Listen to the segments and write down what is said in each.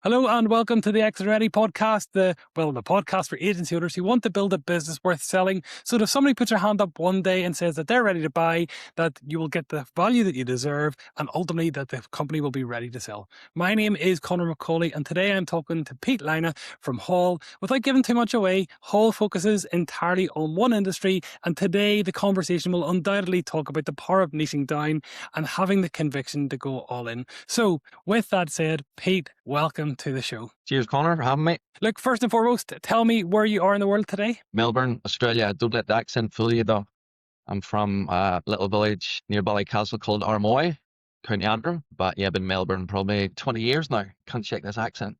Hello and welcome to the Exit Ready podcast, the podcast for agency owners who want to build a business worth selling. So that if somebody puts their hand up one day and says that they're ready to buy, that you will get the value that you deserve and ultimately that the company will be ready to sell. My name is Conor McCauley and today I'm talking to Pete Lynagh from Hall. Without giving too much away, Hall focuses entirely on one industry, and today the conversation will undoubtedly talk about the power of niching down and having the conviction to go all in. So with that said, Pete, welcome to the show. Cheers, Connor, for having me. Look, first and foremost, tell me where you are in the world today. Melbourne, Australia. Don't let the accent fool you, though. I'm from a little village near Ballycastle called Armoy, County Antrim. But yeah, I've been in Melbourne probably 20 years now. Can't shake this accent.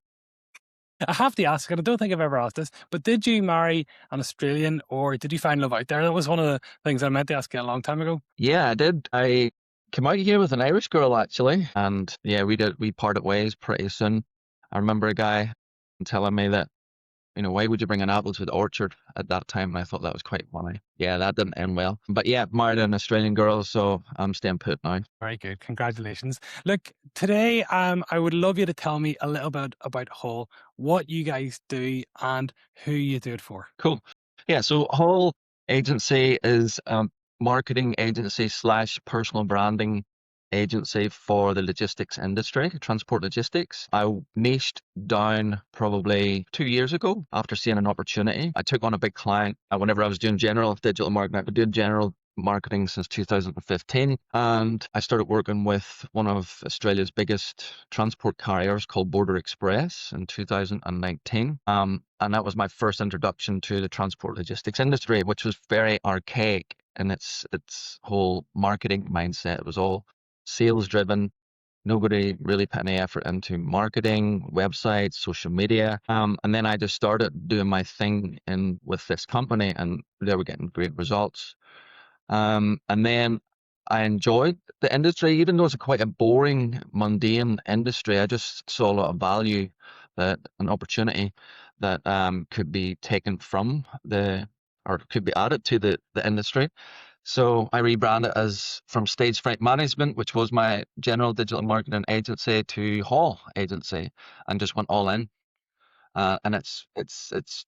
I have to ask, and I don't think I've ever asked this, but did you marry an Australian or did you find love out there? That was one of the things I meant to ask you a long time ago. Yeah, I did. I came out here with an Irish girl, actually. And yeah, we parted ways pretty soon. I remember a guy telling me that, why would you bring an apple to the orchard at that time? And I thought that was quite funny. Yeah, that didn't end well. But yeah, married an Australian girl, so I'm staying put now. Very good. Congratulations. Look, today I would love you to tell me a little bit about Hall, what you guys do and who you do it for. Cool. Yeah, so Hall Agency is a marketing agency / personal branding agency for the logistics industry, transport logistics. I niched down probably 2 years ago after seeing an opportunity. I took on a big client whenever I was doing general digital marketing. I've been doing general marketing since 2015, and I started working with one of Australia's biggest transport carriers called Border Express in 2019. And that was my first introduction to the transport logistics industry, which was very archaic in its whole marketing mindset. It was all sales driven. Nobody really put any effort into marketing, websites, social media. And then I just started doing my thing with this company, and they were getting great results. And then I enjoyed the industry, even though it's quite a boring, mundane industry. I just saw a lot of value, an opportunity that could be taken or could be added to the industry. So I rebranded from Stage Fright Management, which was my general digital marketing agency, to Hall Agency, and just went all in. And it's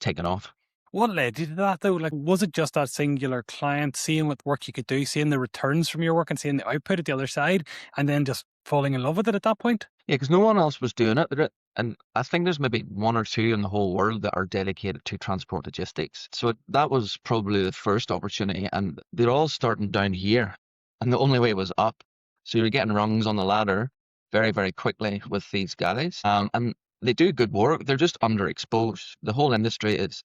taken off. What led you to that though? Like, was it just that singular client, seeing what work you could do, seeing the returns from your work and seeing the output at the other side, and then just falling in love with it at that point? Yeah, because no one else was doing it. And I think there's maybe one or two in the whole world that are dedicated to transport logistics. So that was probably the first opportunity, and they're all starting down here. And the only way was up. So you're getting rungs on the ladder very, very quickly with these guys. And they do good work. They're just underexposed. The whole industry it's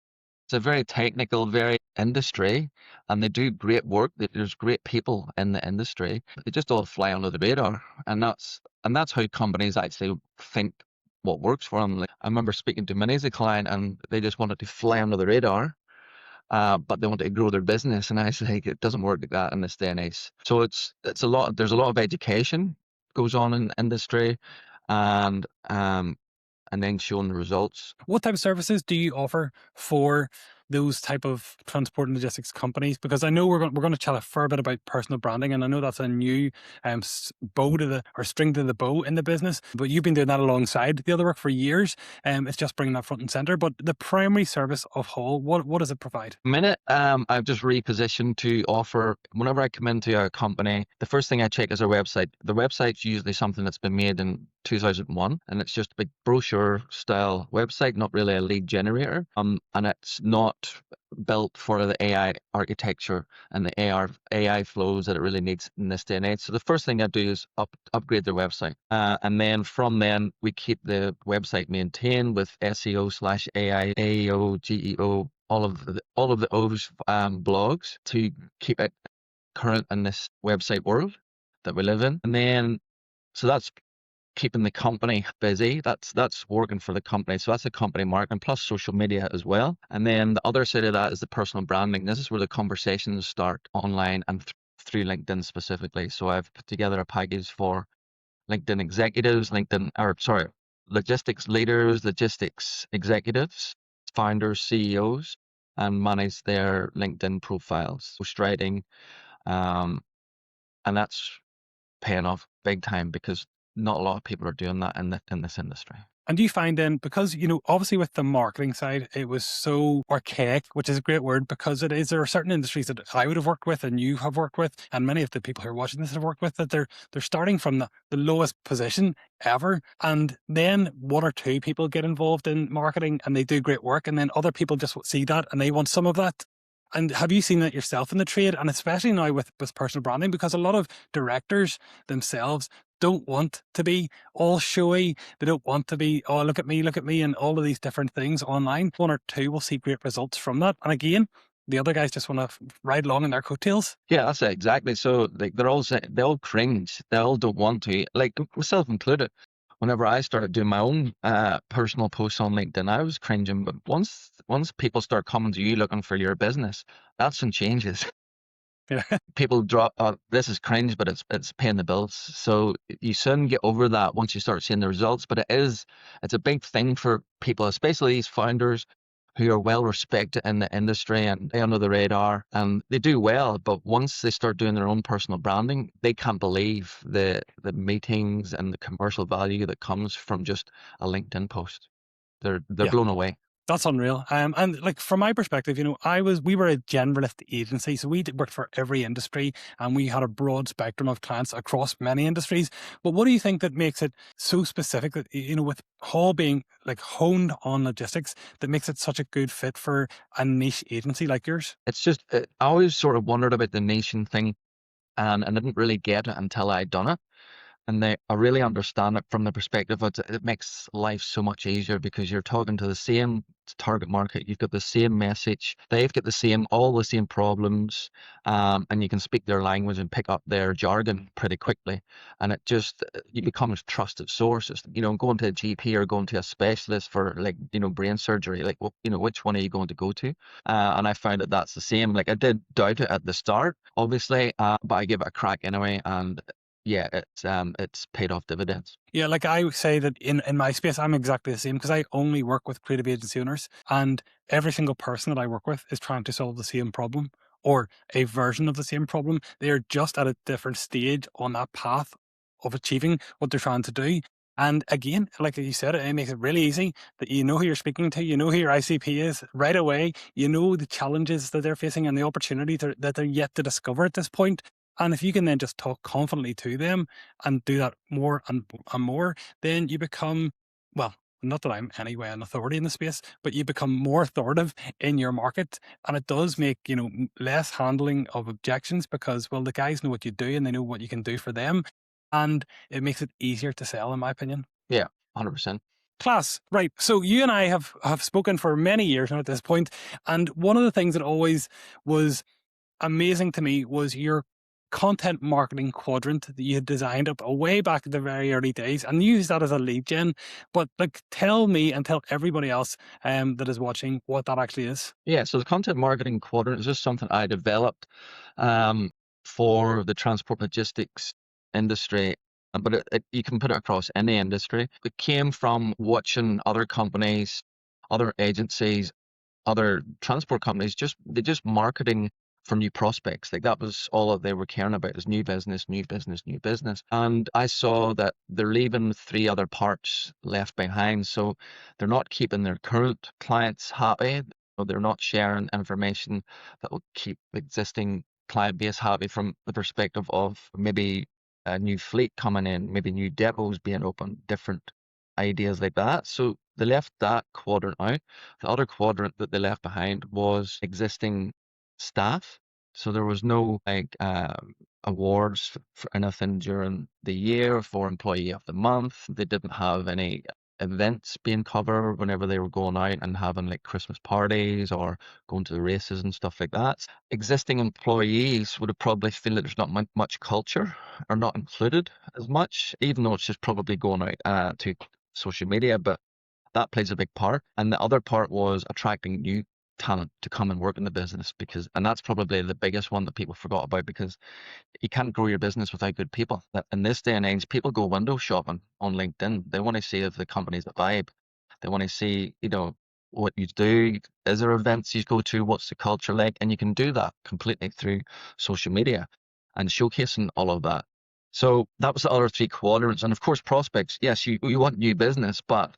a very technical, very industry, and they do great work. There's great people in the industry. They just all fly under the radar, and that's how companies actually think what works for them. Like, I remember speaking to many as a client, and they just wanted to fly under the radar, but they wanted to grow their business. And I was like, it doesn't work like that in this day and age. So it's a lot. There's a lot of education goes on in the industry, and then showing the results. What type of services do you offer for those type of transport and logistics companies? Because I know we're going to chat a fair bit about personal branding, and I know that's a new string to the bow in the business. But you've been doing that alongside the other work for years. It's just bringing that front and center. But the primary service of Hall, what does it provide? I've just repositioned to offer, whenever I come into a company, the first thing I check is our website. The website's usually something that's been made in 2001, and it's just a big brochure style website, not really a lead generator. And it's not built for the AI architecture and the AI flows that it really needs in this day and age. So the first thing I do is upgrade their website, and then from then we keep the website maintained with SEO / AI, AEO, GEO, all of the O's blogs to keep it current in this website world that we live in. And then so that's keeping the company busy. That's working for the company. So that's a company marketing plus social media as well. And then the other side of that is the personal branding. This is where the conversations start online and through LinkedIn specifically. So I've put together a package for LinkedIn executives, logistics leaders, logistics executives, founders, CEOs, and manage their LinkedIn profiles, ghostwriting, and that's paying off big time because not a lot of people are doing that in this industry. And do you find then, because, obviously with the marketing side, it was so archaic, which is a great word because it is, there are certain industries that I would have worked with and you have worked with, and many of the people who are watching this have worked with, that they're starting from the lowest position ever. And then one or two people get involved in marketing and they do great work. And then other people just see that and they want some of that. And have you seen that yourself in the trade? And especially now with personal branding, because a lot of directors themselves don't want to be all showy. They don't want to be, oh, look at me, and all of these different things online. One or two will see great results from that. And again, the other guys just want to ride along in their coattails. Yeah, that's it, exactly. So like they all cringe. They all don't want to, like myself included. Whenever I started doing my own personal posts on LinkedIn, I was cringing. But once people start coming to you looking for your business, that's when changes. Yeah. People drop, this is cringe, but it's paying the bills. So you soon get over that once you start seeing the results. But it's a big thing for people, especially these founders who are well respected in the industry and they under the radar and they do well. But once they start doing their own personal branding, they can't believe the meetings and the commercial value that comes from just a LinkedIn post. They're Yeah. blown away. That's unreal. And like from my perspective, we were a generalist agency, so we worked for every industry and we had a broad spectrum of clients across many industries. But what do you think that makes it so specific that, with Hall being like honed on logistics, that makes it such a good fit for a niche agency like yours? It's just, I always sort of wondered about the nation thing and I didn't really get it until I'd done it. And I really understand it from the perspective of it makes life so much easier because you're talking to the same target market. You've got the same message. They've got all the same problems, and you can speak their language and pick up their jargon pretty quickly. And you become a trusted source. It's, going to a GP or going to a specialist for like, brain surgery, like, well, which one are you going to go to? And I found that that's the same. Like I did doubt it at the start, obviously, but I gave it a crack anyway. And yeah, it's paid off dividends. Yeah, like I say that in my space, I'm exactly the same because I only work with creative agency owners, and every single person that I work with is trying to solve the same problem or a version of the same problem. They are just at a different stage on that path of achieving what they're trying to do. And again, like you said, it makes it really easy that you know who you're speaking to, you know who your ICP is right away, you know the challenges that they're facing and the opportunities that they're yet to discover at this point. And if you can then just talk confidently to them and do that more and more, then you become, well, not that I'm anyway an authority in the space, but you become more authoritative in your market. And it does make, less handling of objections because, well, the guys know what you do and they know what you can do for them. And it makes it easier to sell, in my opinion. Yeah, 100%. Class. Right. So you and I have spoken for many years now at this point. And one of the things that always was amazing to me was your content marketing quadrant that you had designed up way back in the very early days and use that as a lead gen. But like, tell me and tell everybody else that is watching what that actually is. Yeah, so the content marketing quadrant is just something I developed for the transport logistics industry, but you can put it across any industry. It came from watching other companies, other agencies, other transport companies, they're just marketing for new prospects. Like that was all that they were caring about is new business, new business, new business. And I saw that they're leaving 3 other parts left behind. So they're not keeping their current clients happy. Or they're not sharing information that will keep the existing client base happy from the perspective of maybe a new fleet coming in, maybe new depots being open, different ideas like that. So they left that quadrant out. The other quadrant that they left behind was existing staff. So there was no like awards for anything during the year for employee of the month. They didn't have any events being covered whenever they were going out and having like Christmas parties or going to the races and stuff like that. Existing employees would have probably feel that there's not much culture or not included as much, even though it's just probably going out to social media, but that plays a big part. And the other part was attracting new talent to come and work in the business and that's probably the biggest one that people forgot about because you can't grow your business without good people. In this day and age, people go window shopping on LinkedIn. They want to see if the company's a vibe. They want to see, what you do. Is there events you go to? What's the culture like? And you can do that completely through social media and showcasing all of that. So that was the other 3 quadrants. And of course, prospects. Yes, you want new business, but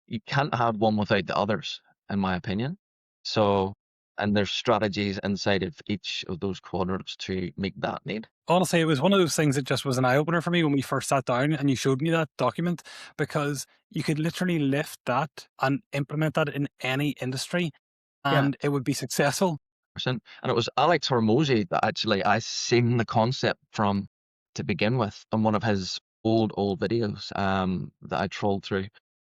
you can't have one without the others, in my opinion. So, and there's strategies inside of each of those quadrants to meet that need. Honestly, it was one of those things that just was an eye opener for me when we first sat down and you showed me that document, because you could literally lift that and implement that in any industry Yeah. and it would be successful. And it was Alex Hormozy that actually I seen the concept from to begin with on one of his old videos that I trolled through,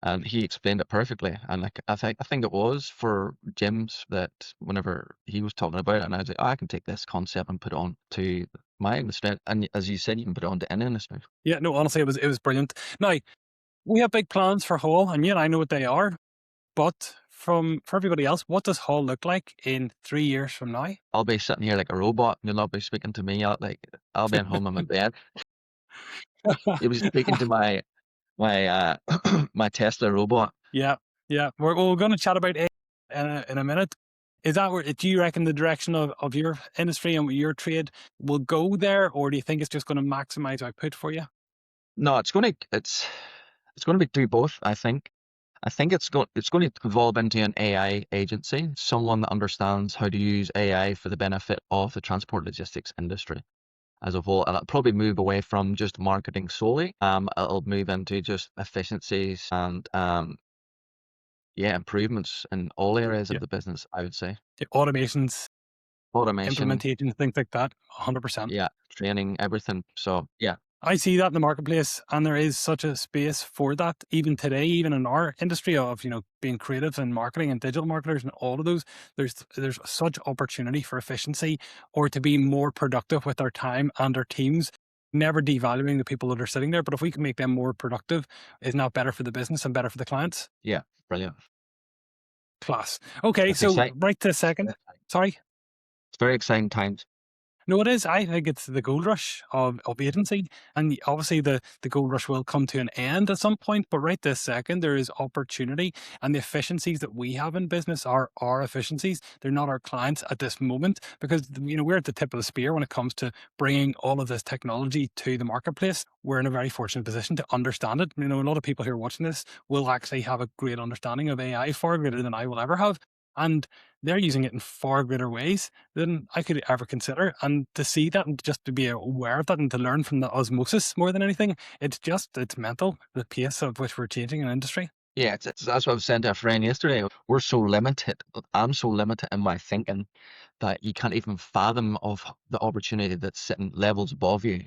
and he explained it perfectly. And like I think it was for gyms that whenever he was talking about it, and I was like, oh, I can take this concept and put it on to my industry. And as you said, you can put it on to any industry. Yeah, no, honestly, it was brilliant. Now, we have big plans for Hull, and you and I know what they are. But for everybody else, what does Hull look like in 3 years from now? I'll be sitting here like a robot, and you'll not be speaking to me. I'll be at home in my bed. You'll be speaking to my my Tesla robot. Yeah, yeah. We're going to chat about it in a minute. Is that where, do you reckon the direction of your industry and your trade will go there, or do you think it's just going to maximize output for you? No, it's going to be do both. I think it's going to evolve into an AI agency, someone that understands how to use AI for the benefit of the transport logistics industry as a whole, and it'll probably move away from just marketing solely. It'll move into just efficiencies and yeah, improvements in all areas Yeah, of the business. I would say the automations, automation, implementation, things like that. 100%. yeah, training, everything. So yeah, I see that in the marketplace, and there is such a space for that even today, even in our industry of being creative and marketing and digital marketers and all of those. There's such opportunity for efficiency or to be more productive with our time and our teams. Never devaluing the people that are sitting there, but if we can make them more productive, is not better for the business and better for the clients. yeah, brilliant. Class. Okay, It's so exciting. right to second. Sorry. It's very exciting times. No, it is. I think it's the gold rush of agency. And obviously the gold rush will come to an end at some point, but right this second, there is opportunity, and the efficiencies that we have in business are our efficiencies. They're not our clients at this moment, because we're at the tip of the spear when it comes to bringing all of this technology to the marketplace. We're in a very fortunate position to understand it. A lot of people who are watching this will actually have a great understanding of AI, far greater than I will ever have. And they're using it in far greater ways than I could ever consider. And to see that and just to be aware of that and to learn from the osmosis more than anything, it's mental, the pace of which we're changing an industry. Yeah, that's what I was saying to a friend yesterday. We're so limited. I'm so limited in my thinking that you can't even fathom of the opportunity that's sitting levels above you.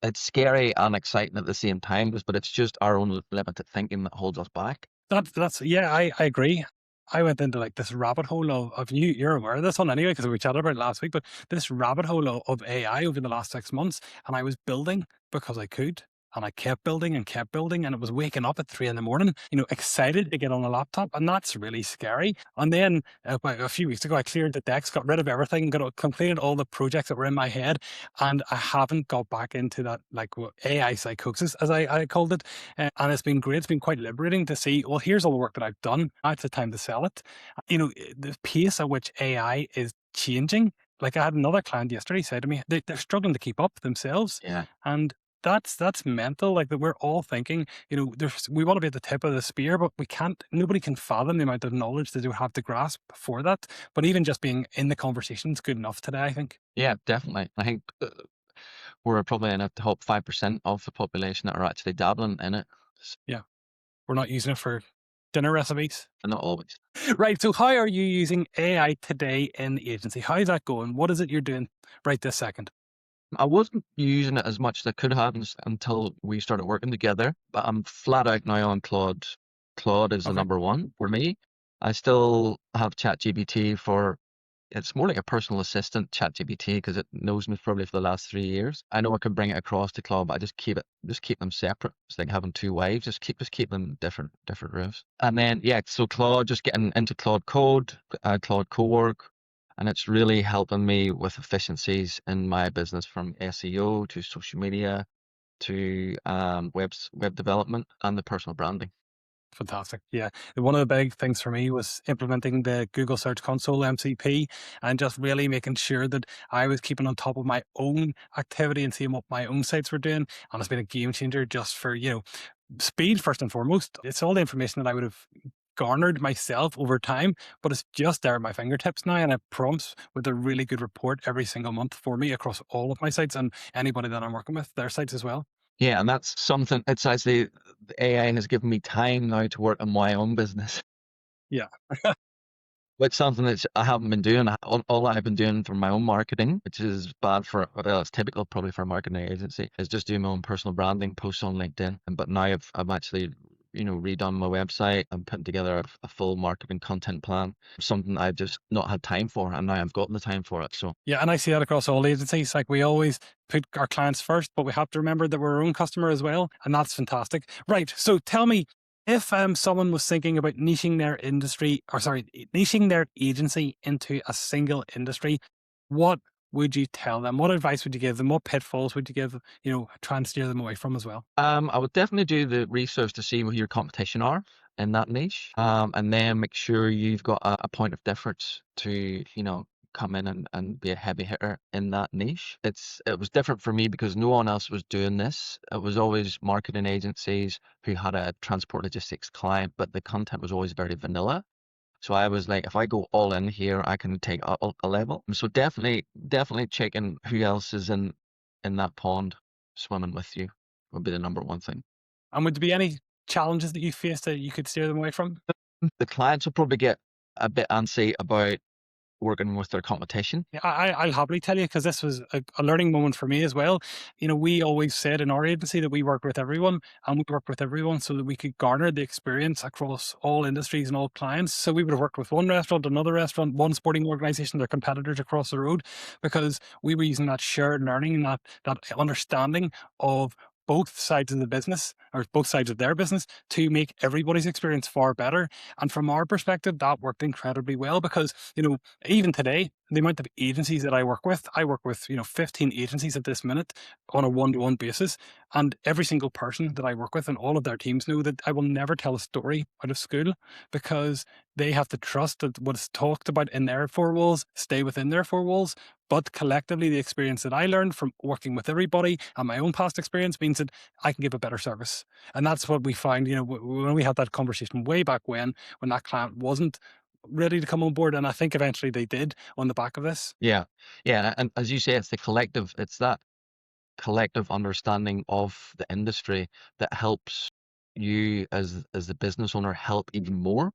It's scary and exciting at the same time, but it's just our own limited thinking that holds us back. That's yeah, I agree. I went into like this rabbit hole of you're aware of this one anyway, because we chatted about it last week, but this rabbit hole of AI over the last 6 months, and I was building because I could. And I kept building and kept building, and it was waking up at 3 a.m, excited to get on a laptop, and that's really scary. And then about a few weeks ago, I cleared the decks, got rid of everything, completed all the projects that were in my head, and I haven't got back into that AI psychosis, as I called it. And it's been great. It's been quite liberating to see, well, here's all the work that I've done. Now it's the time to sell it. The pace at which AI is changing. Like, I had another client yesterday say to me, they're struggling to keep up themselves. Yeah. And that's mental. Like, that we're all thinking, we want to be at the tip of the spear, but we can't. Nobody can fathom the amount of knowledge that you have to grasp for that. But even just being in the conversation is good enough today, I think. Yeah, definitely. I think we're probably in the top 5% of the population that are actually dabbling in it. Yeah, we're not using it for dinner recipes. And not always. Right. So, how are you using AI today in the agency? How's that going? What is it you're doing right this second? I wasn't using it as much as I could have until we started working together, but I'm flat out now on Claude. Claude is the Okay. number one for me. I still have ChatGPT for, it's more like a personal assistant, ChatGPT, because it knows me probably for the last 3 years. I know I could bring it across to Claude, but I just keep them separate. It's like having two wives, just keep them different roofs. And then yeah, so Claude, just getting into Claude Code, Claude Cowork, and it's really helping me with efficiencies in my business, from SEO to social media to web development and the personal branding. Fantastic. Yeah. One of the big things for me was implementing the Google Search Console MCP, and just really making sure that I was keeping on top of my own activity and seeing what my own sites were doing. And it's been a game changer just for, speed first and foremost. It's all the information that I would have garnered myself over time, but it's just there at my fingertips now, and it prompts with a really good report every single month for me across all of my sites and anybody that I'm working with, their sites as well. Yeah, and that's something. It's actually the AI has given me time now to work on my own business. Yeah. Which something that I haven't been doing. All I've been doing for my own marketing, which is bad for, well, it's typical probably for a marketing agency, is just doing my own personal branding, posts on LinkedIn. But now I've actually, redone my website and putting together a full marketing content plan, something I've just not had time for, and now I've gotten the time for it. So Yeah, and I see that across all agencies. Like, we always put our clients first, but we have to remember that we're our own customer as well, and that's fantastic. Right. So tell me, if someone was thinking about niching their niching their agency into a single industry, what would you tell them? What advice would you give them? What pitfalls would you give? Try and steer them away from as well. I would definitely do the research to see who your competition are in that niche, and then make sure you've got a point of difference to, come in and be a heavy hitter in that niche. It was different for me because no one else was doing this. It was always marketing agencies who had a transport logistics client, but the content was always very vanilla. So I was like, if I go all in here, I can take a level. So definitely checking who else is in that pond swimming with you would be the number one thing. And would there be any challenges that you faced that you could steer them away from? The clients will probably get a bit antsy about working with their competition. Yeah, I'll happily tell you, because this was a learning moment for me as well. We always said in our agency that we work with everyone, and we work with everyone so that we could garner the experience across all industries and all clients. So we would have worked with one restaurant, another restaurant, one sporting organisation, their competitors across the road, because we were using that shared learning and that understanding of both sides of the business, or both sides of their business, to make everybody's experience far better. And from our perspective, that worked incredibly well, because even today, the amount of agencies that I work with 15 agencies at this minute on a one-to-one basis. And every single person that I work with and all of their teams know that I will never tell a story out of school, because they have to trust that what's talked about in their four walls stay within their four walls. But collectively, the experience that I learned from working with everybody and my own past experience means that I can give a better service. And that's what we find, when we had that conversation way back when that client wasn't ready to come on board. And I think eventually they did on the back of this. Yeah. Yeah. And as you say, it's that collective understanding of the industry that helps you as the business owner help even more.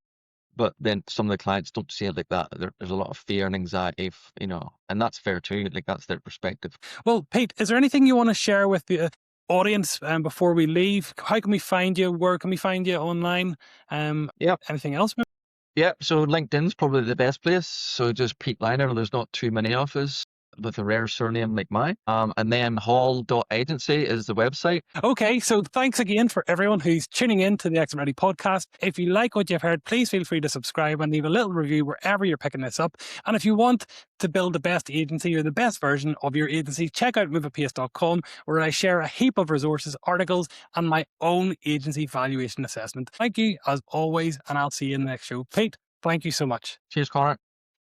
But then some of the clients don't see it like that. There's a lot of fear and anxiety, and that's fair too. Like, that's their perspective. Well, Pete, is there anything you want to share with the audience before we leave? How can we find you? Where can we find you online? Yeah. Anything else? Yeah. So LinkedIn's probably the best place. So just Pete Lynagh. There's not too many of us with a rare surname like mine. And then hall.agency is the website. Okay, so thanks again for everyone who's tuning in to the Exit Ready podcast. If you like what you've heard, please feel free to subscribe and leave a little review wherever you're picking this up. And if you want to build the best agency or the best version of your agency, check out moveapace.com, where I share a heap of resources, articles, and my own agency valuation assessment. Thank you as always, and I'll see you in the next show. Pete, thank you so much. Cheers, Connor.